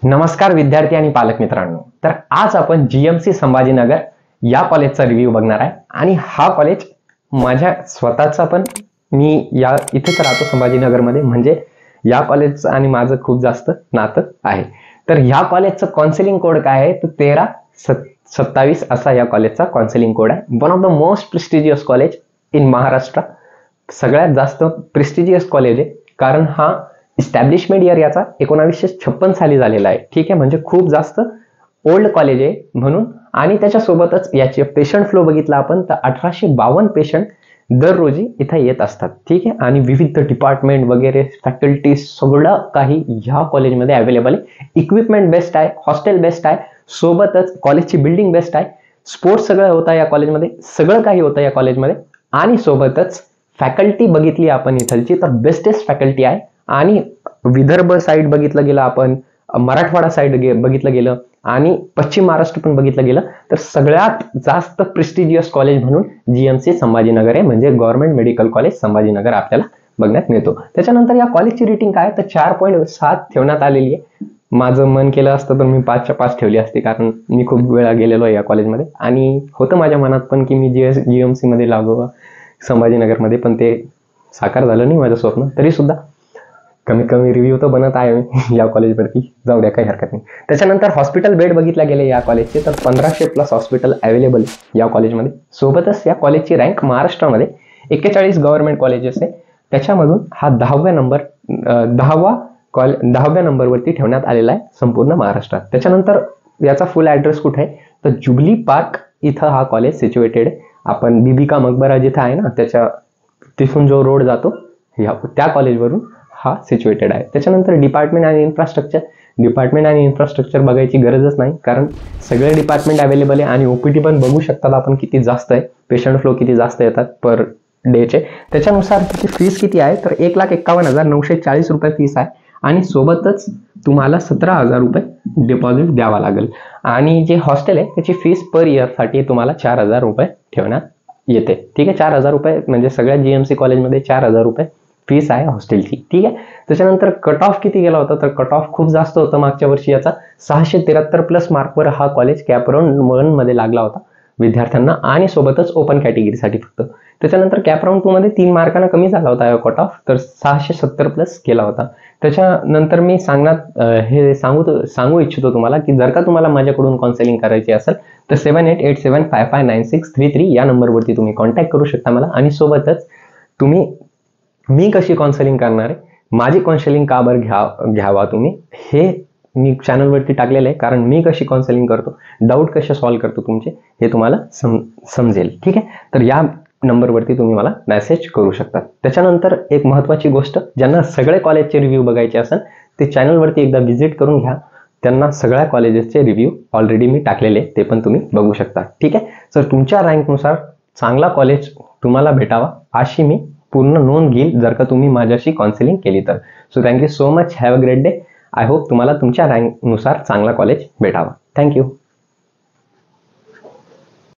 नमस्कार विद्यार्थी आणि पालक मित्रांनो. तर आज आपण जीएमसी संभाजीनगर या कॉलेजचा रिव्ह्यू बघणार आहे आणि हा कॉलेज माझ्या स्वतःचा पण मी या इथेच राहतो संभाजीनगरमध्ये, म्हणजे या कॉलेजचं आणि माझं खूप जास्त नातं आहे. तर ह्या कॉलेजचं काउन्सिलिंग कोड काय आहे तर 1327 असा या कॉलेजचा काउन्सिलिंग कोड आहे. One of the most prestigious college in Maharashtra. सगळ्यात जास्त प्रेस्टिजियस कॉलेज आहे कारण हा इस्टॅब्लिशमेंट इयर याचा 1956 साली झालेला आहे. ठीक आहे, म्हणजे खूप जास्त ओल्ड कॉलेज आहे म्हणून. आणि त्याच्यासोबतच याचे पेशंट फ्लो बघितला आपण तर 1852 पेशंट दररोजी इथे येत असतात. ठीक आहे, आणि विविध डिपार्टमेंट वगैरे फॅकल्टी सगळं काही ह्या कॉलेजमध्ये अवेलेबल आहे. इक्विपमेंट बेस्ट आहे, हॉस्टेल बेस्ट आहे, सोबतच कॉलेजची बिल्डिंग बेस्ट आहे, स्पोर्ट्स सगळं होतं या कॉलेजमध्ये, सगळं काही होतं या कॉलेजमध्ये. आणि सोबतच फॅकल्टी बघितली आपण इथलची तर बेस्टेस्ट फॅकल्टी आहे. आणि विदर्भ साईड बघितलं गेलं, आपण मराठवाडा साईड बघितलं गेलं आणि पश्चिम महाराष्ट्र पण बघितलं गेलं तर सगळ्यात जास्त प्रेस्टिजियस कॉलेज म्हणून जीएमसी संभाजीनगर आहे, म्हणजे गव्हर्नमेंट मेडिकल कॉलेज संभाजीनगर आपल्याला बघण्यात मिळतो. त्याच्यानंतर या कॉलेजची रेटिंग काय तर 4.7 ठेवण्यात आलेली आहे. माझं मन केलं असतं तर मी 5च्या 5 ठेवली असती, कारण मी खूप वेळा गेलेलो आहे या कॉलेजमध्ये आणि होतं माझ्या मनात पण की मी जीएमसी मध्ये लागावं संभाजीनगरमध्ये, पण ते साकार झालं नाही माझं स्वप्न. तरी सुद्धा कमीत कमी रिव्ह्यू तर बनत आहे मी या कॉलेजवरती, जाऊ द्या काही हरकत नाही. त्याच्यानंतर हॉस्पिटल बेड बघितला गेले या कॉलेजचे तर 1500+ हॉस्पिटल अवेलेबल आहे या कॉलेजमध्ये. सोबतच या कॉलेजची रँक महाराष्ट्रामध्ये 41 गव्हर्नमेंट कॉलेजेस आहे, त्याच्यामधून हा 10व्या नंबरवरती ठेवण्यात आलेला आहे संपूर्ण महाराष्ट्रात. त्याच्यानंतर याचा फुल ॲड्रेस कुठे आहे तर जुबली पार्क इथं हा कॉलेज सिच्युएटेड आहे. आपण बीबी का मकबरा जिथं आहे ना त्याच्या तिथून जो रोड जातो त्या कॉलेजवरून हा सिच्युएटेड आहे. त्याच्यानंतर डिपार्टमेंट आणि इन्फ्रास्ट्रक्चर बघायची गरजच नाही कारण सगळे डिपार्टमेंट अवेलेबल आहे आणि ओपीटी पण बघू शकतात आपण किती जास्त आहे, पेशंट फ्लो किती जास्त येतात पर डेचे. त्याच्यानुसार त्याची फीस किती आहे तर 1,51,940 रुपये फीस आहे आणि सोबतच तुम्हाला 17,000 रुपये डिपॉझिट द्यावा लागेल. आणि जे हॉस्टेल आहे त्याची फीस पर इयरसाठी तुम्हाला 4,000 रुपये ठेवण्यात येते. ठीक आहे, 4,000 रुपये म्हणजे सगळ्या जीएमसी कॉलेजमध्ये 4,000 रुपये फीस आहे हॉस्टेलची. ठीक आहे, त्याच्यानंतर कट ऑफ किती गेला होता तर कट ऑफ खूप जास्त होतं मागच्या वर्षी. याचा 673+ मार्कवर हा कॉलेज कॅपराऊंड 1 मध्ये लागला होता विद्यार्थ्यांना आणि सोबतच ओपन कॅटेगरीसाठी फक्त. त्याच्यानंतर कॅपराऊंड 2 मध्ये 3 मार्कांना कमी झाला होता कट ऑफ, तर 670+ गेला होता. त्याच्यानंतर मी सांगू इच्छितो तुम्हाला की जर का तुम्हाला माझ्याकडून काउन्सिलिंग करायची असेल तर 7887559633 या नंबरवरती तुम्ही कॉन्टॅक्ट करू शकता मला. आणि सोबतच मी कशी काउन्सिलिंग करणार आहे, माझी काउन्सिलिंग का बरं घ्यावा तुम्ही, हे मी चॅनलवरती टाकलेलं आहे. कारण मी कशी काउन्सिलिंग करतो, डाऊट कसे सॉल्व्ह करतो तुमचे, हे तुम्हाला समजेल. ठीक आहे, तर या नंबरवरती तुम्ही मला मेसेज करू शकता. त्याच्यानंतर एक महत्त्वाची गोष्ट, ज्यांना सगळे कॉलेजचे रिव्ह्यू बघायचे असेल ते चॅनलवरती एकदा व्हिजिट करून घ्या. त्यांना सगळ्या कॉलेजेसचे रिव्ह्यू ऑलरेडी मी टाकलेले, ते पण तुम्ही बघू शकता. ठीक आहे, तर तुमच्या रँकनुसार चांगला कॉलेज तुम्हाला भेटावा अशी मी पूर्ण नोंद घेईल जर का तुम्ही माझ्याशी काउन्सिलिंग केली तर. So thank you so much, have a great day. I hope तुम्हाला तुमच्या रँकनुसार चांगला कॉलेज भेटावा. थँक्यू.